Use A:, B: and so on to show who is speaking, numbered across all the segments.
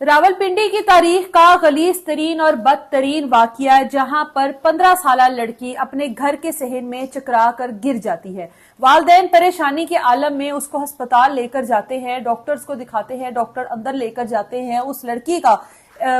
A: रावलपिंडी की तारीख का गलीज तरीन और बदतरीन वाकया जहां पर 15 साल लड़की अपने घर के सहन में चकरा कर गिर जाती है। वालिदैन परेशानी के आलम में उसको अस्पताल लेकर जाते हैं, डॉक्टर्स को दिखाते हैं, डॉक्टर अंदर लेकर जाते हैं, उस लड़की का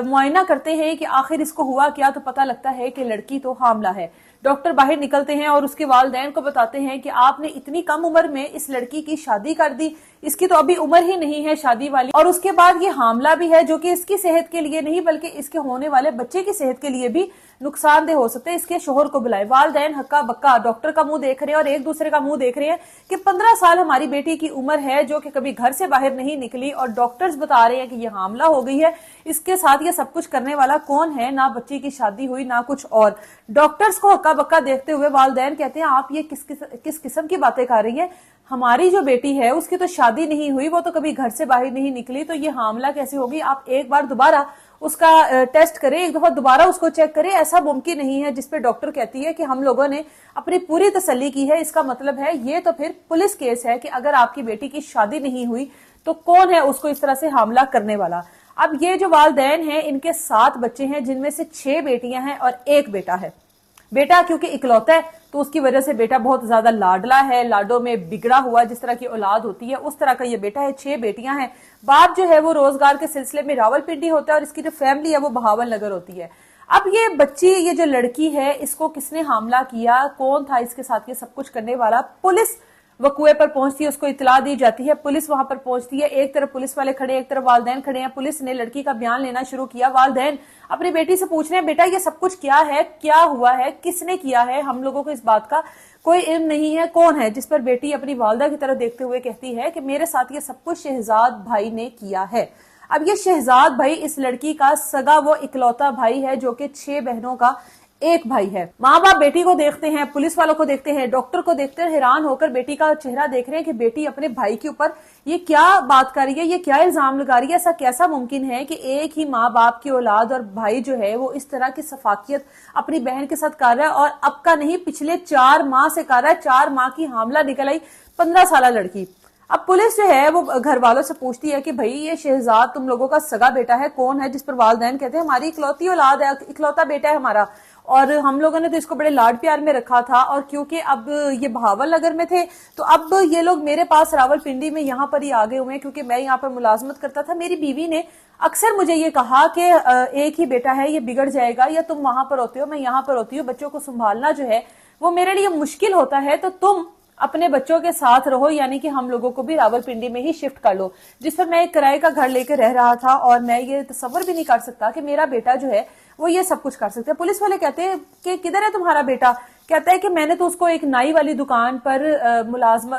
A: मुआयना करते हैं कि आखिर इसको हुआ क्या। तो पता लगता है कि लड़की तो हामला है। डॉक्टर बाहर निकलते हैं और उसके वालिदैन को बताते हैं कि आपने इतनी कम उम्र में इस लड़की की शादी कर दी, इसकी तो अभी उम्र ही नहीं है शादी वाली, और उसके बाद ये हामला भी है जो कि इसकी सेहत के लिए नहीं बल्कि इसके होने वाले बच्चे की सेहत के लिए भी नुकसानदेह हो सकते हैं। इसके शोहर को बुलाए। वालिदैन हक्का बक्का डॉक्टर का मुंह देख रहे हैं और एक दूसरे का मुंह देख रहे हैं कि 15 साल हमारी बेटी की उम्र है जो कि कभी घर से बाहर नहीं निकली, और डॉक्टर्स बता रहे हैं कि ये हामला हो गई है। इसके साथ ये सब कुछ करने वाला कौन है? ना बच्ची की शादी हुई ना कुछ और। डॉक्टर्स को हक्का बक्का देखते हुए वालिदैन कहते हैं आप ये किस किस्म की बातें कर रही हैं? हमारी जो बेटी है उसकी तो शादी नहीं हुई, वो तो कभी घर से बाहर नहीं निकली, तो ये हामला कैसे होगी? आप एक बार दोबारा उसका टेस्ट करें, एक दफा दोबारा उसको चेक करें। ऐसा मुमकिन नहीं है। जिस पे डॉक्टर कहती है कि हम लोगों ने अपनी पूरी तसल्ली की है। इसका मतलब है ये तो फिर पुलिस केस है कि अगर आपकी बेटी की शादी नहीं हुई तो कौन है उसको इस तरह से हमला करने वाला। अब ये जो वालिदैन हैं इनके 7 बच्चे हैं, जिनमें से 6 बेटियां हैं और 1 बेटा है। बेटा क्योंकि इकलौता है तो उसकी वजह से बेटा बहुत ज्यादा लाडला है, लाडो में बिगड़ा हुआ जिस तरह की औलाद होती है उस तरह का ये बेटा है। 6 बेटियां हैं। बाप जो है वो रोजगार के सिलसिले में रावलपिंडी होता है और इसकी जो फैमिली है वो बहावल नगर होती है। अब ये बच्ची, ये जो लड़की है, इसको किसने हमला किया, कौन था इसके साथ ये सब कुछ करने वाला? पुलिस वकुए पर पहुंचती है, उसको इतला दी जाती है, पुलिस वहां पर पहुंचती है। एक तरफ पुलिस वाले खड़े, एक तरफ वालिदैन खड़े हैं। पुलिस ने लड़की का बयान लेना शुरू किया। वालिदैन अपनी बेटी से पूछ रहे हैं बेटा ये सब कुछ क्या है, क्या हुआ है, किसने किया है? हम लोगों को इस बात का कोई इल्म नहीं है, कौन है? जिस पर बेटी अपनी वालिदा की तरफ देखते हुए कहती है कि मेरे साथ ये सब कुछ शहजाद भाई ने किया है। अब ये शहजाद भाई इस लड़की का सगा वो इकलौता भाई है जो कि 6 बहनों का एक भाई है। माँ बाप बेटी को देखते हैं, पुलिस वालों को देखते हैं, डॉक्टर को देखते हैं, हैरान होकर बेटी का चेहरा देख रहे हैं कि बेटी अपने भाई के ऊपर ये क्या बात कर रही है, ये क्या इल्जाम लगा रही है। ऐसा कैसा मुमकिन है कि एक ही माँ बाप की औलाद और भाई जो है वो इस तरह की सफाकियत अपनी बहन के साथ कर रहा है, और अब का नहीं पिछले 4 माह से कर रहा है। 4 माह की हामला निकल आई 15 साल लड़की। अब पुलिस जो है वो घर वालों से पूछती है कि भाई ये शहजाद तुम लोगों का सगा बेटा है, कौन है? जिस पर वालिदैन कहते हैं हमारी इकलौती औलाद है, इकलौता बेटा है हमारा, और हम लोगों ने तो इसको बड़े लाड प्यार में रखा था, और क्योंकि अब ये बहावल नगर में थे तो अब ये लोग मेरे पास रावलपिंडी में यहाँ पर ही आ गए हुए हैं क्योंकि मैं यहाँ पर मुलाजमत करता था। मेरी बीवी ने अक्सर मुझे ये कहा कि एक ही बेटा है, ये बिगड़ जाएगा, या तुम वहां पर होते हो मैं यहाँ पर होती हूँ, बच्चों को संभालना जो है वो मेरे लिए मुश्किल होता है, तो तुम अपने बच्चों के साथ रहो, यानी कि हम लोगों को भी रावलपिंडी में ही शिफ्ट कर लो। जिस पर मैं एक किराए का घर लेकर रह रहा था और मैं ये तसव्वुर भी नहीं कर सकता कि मेरा बेटा जो है वो ये सब कुछ कर सकता है। पुलिस वाले कहते हैं कि किधर है तुम्हारा बेटा? कहता है कि मैंने तो उसको एक नाई वाली दुकान पर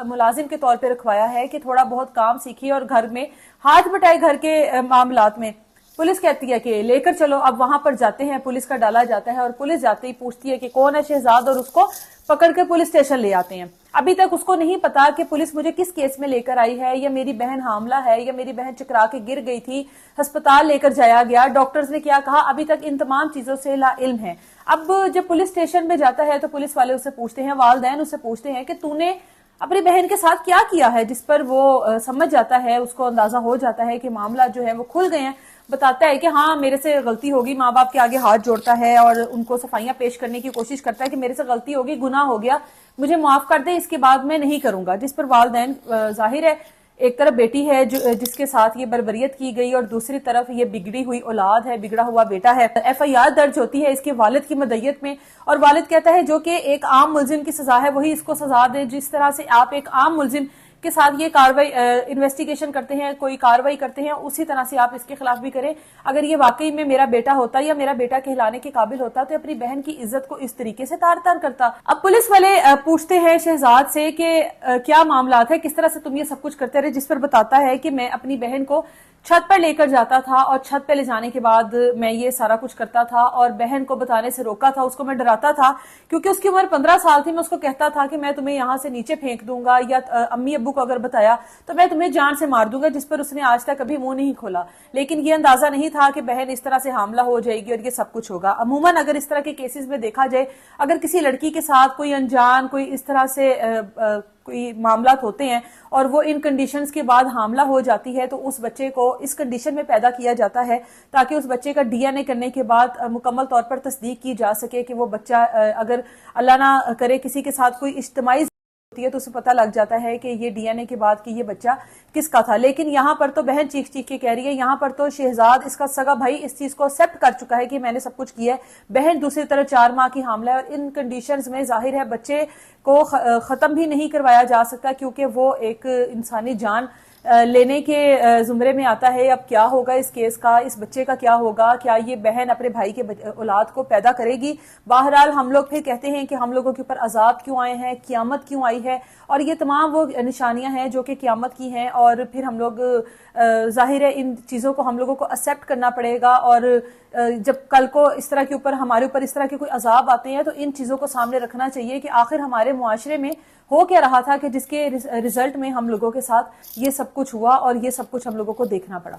A: मुलाजिम के तौर पे रखवाया है कि थोड़ा बहुत काम सीखी और घर में हाथ बटाए घर के मामलात में। पुलिस कहती है कि लेकर चलो। अब वहां पर जाते हैं, पुलिस का डाला जाता है और पुलिस जाते ही पूछती है कि कौन है शहजाद, और उसको पकड़ कर पुलिस स्टेशन ले आते हैं। अभी तक उसको नहीं पता कि पुलिस मुझे किस केस में लेकर आई है, या मेरी बहन हामला है, या मेरी बहन चकरा के गिर गई थी, अस्पताल लेकर जाया गया, डॉक्टर्स ने क्या कहा, अभी तक इन तमाम चीजों से लाइल्म है। अब जब पुलिस स्टेशन में जाता है तो पुलिस वाले उससे पूछते हैं, वालिदैन उससे पूछते हैं कि तूने अपनी बहन के साथ क्या किया है, जिस पर वो समझ जाता है, उसको अंदाजा हो जाता है कि मामला जो है वो खुल गए हैं। बताता है कि हाँ मेरे से गलती होगी, माँ बाप के आगे हाथ जोड़ता है और उनको सफाइयां पेश करने की कोशिश करता है कि मेरे से गलती होगी, गुनाह हो गया, मुझे माफ कर दे, इसके बाद मैं नहीं करूंगा। जिस पर वालिदैन, जाहिर है एक तरफ बेटी है जिसके साथ ये बर्बरियत की गई और दूसरी तरफ ये बिगड़ी हुई औलाद है, बिगड़ा हुआ बेटा है। FIR दर्ज होती है इसके वालिद की मदय्यत में, और वालिद कहता है जो कि एक आम मुलजिम की सजा है वही इसको सजा दे। जिस तरह से आप एक आम मुलजिम के साथ ये कार्रवाई इन्वेस्टिगेशन करते हैं, कोई कार्रवाई करते हैं, उसी तरह से आप इसके खिलाफ भी करें। अगर ये वाकई में मेरा बेटा होता या मेरा बेटा कहलाने के काबिल होता तो अपनी बहन की इज्जत को इस तरीके से तार तार करता। अब पुलिस वाले पूछते हैं शहजाद से कि क्या मामलात है, किस तरह से तुम ये सब कुछ करते रहे? जिस पर बताता है कि मैं अपनी बहन को छत पर लेकर जाता था और छत पर ले जाने के बाद मैं ये सारा कुछ करता था और बहन को बताने से रोका था, उसको मैं डराता था क्योंकि उसकी उम्र 15 साल थी। मैं उसको कहता था कि मैं तुम्हें यहाँ से नीचे फेंक दूंगा या अम्मी अब्बू کو اگر بتایا تو میں تمہیں جان سے مار دوں گا، جس پر اس نے آج تک کبھی منہ نہیں کھولا. لیکن یہ اندازہ نہیں تھا کہ بہن اس طرح سے حاملہ ہو جائے گی اور یہ سب کچھ ہوگا. عموماً اگر اس طرح کے کیسز میں دیکھا جائے، اگر کسی لڑکی کے ساتھ کوئی انجان کوئی اس طرح سے کوئی معاملات ہوتے ہیں اور وہ ان کنڈیشنز کے بعد حاملہ ہو جاتی ہے، تو اس بچے کو اس کنڈیشن میں پیدا کیا جاتا ہے تاکہ اس بچے کا ڈی این اے کرنے کے بعد مکمل طور پر تصدیق کی جا سکے کہ وہ بچہ اگر اللہ نہ کرے کسی کے ساتھ کوئی اجتماعی ہوتی ہے تو اسے پتہ لگ جاتا ہے کہ یہ ڈی این اے کے بعد کہ یہ بچہ کس کا تھا. لیکن یہاں پر تو بہن چیخ چیخ کے کہہ رہی ہے، یہاں پر تو شہزاد اس کا سگا بھائی اس چیز کو ایکسپٹ کر چکا ہے کہ میں نے سب کچھ کیا ہے. بہن دوسری طرف 4 ماہ کی حاملہ ہے اور ان کنڈیشنز میں ظاہر ہے بچے کو ختم بھی نہیں کروایا جا سکتا کیونکہ وہ ایک انسانی جان لینے کے زمرے میں آتا ہے. اب کیا ہوگا اس کیس کا، اس بچے کا کیا ہوگا، کیا یہ بہن اپنے بھائی کے اولاد کو پیدا کرے گی؟ بہرحال ہم لوگ پھر کہتے ہیں کہ ہم لوگوں کے اوپر عذاب کیوں آئے ہیں، قیامت کیوں آئی ہے، اور یہ تمام وہ نشانیاں ہیں جو کہ قیامت کی ہیں. اور پھر ہم لوگ ظاہر ہے ان چیزوں کو ہم لوگوں کو ایکسپٹ کرنا پڑے گا. اور جب کل کو اس طرح کے اوپر ہمارے اوپر اس طرح کے کوئی عذاب آتے ہیں تو ان چیزوں کو سامنے رکھنا چاہیے کہ آخر ہمارے معاشرے میں ہو کیا رہا تھا کہ جس کے رزلٹ میں ہم لوگوں کے ساتھ یہ سب کچھ ہوا اور یہ سب کچھ ہم لوگوں کو دیکھنا پڑا.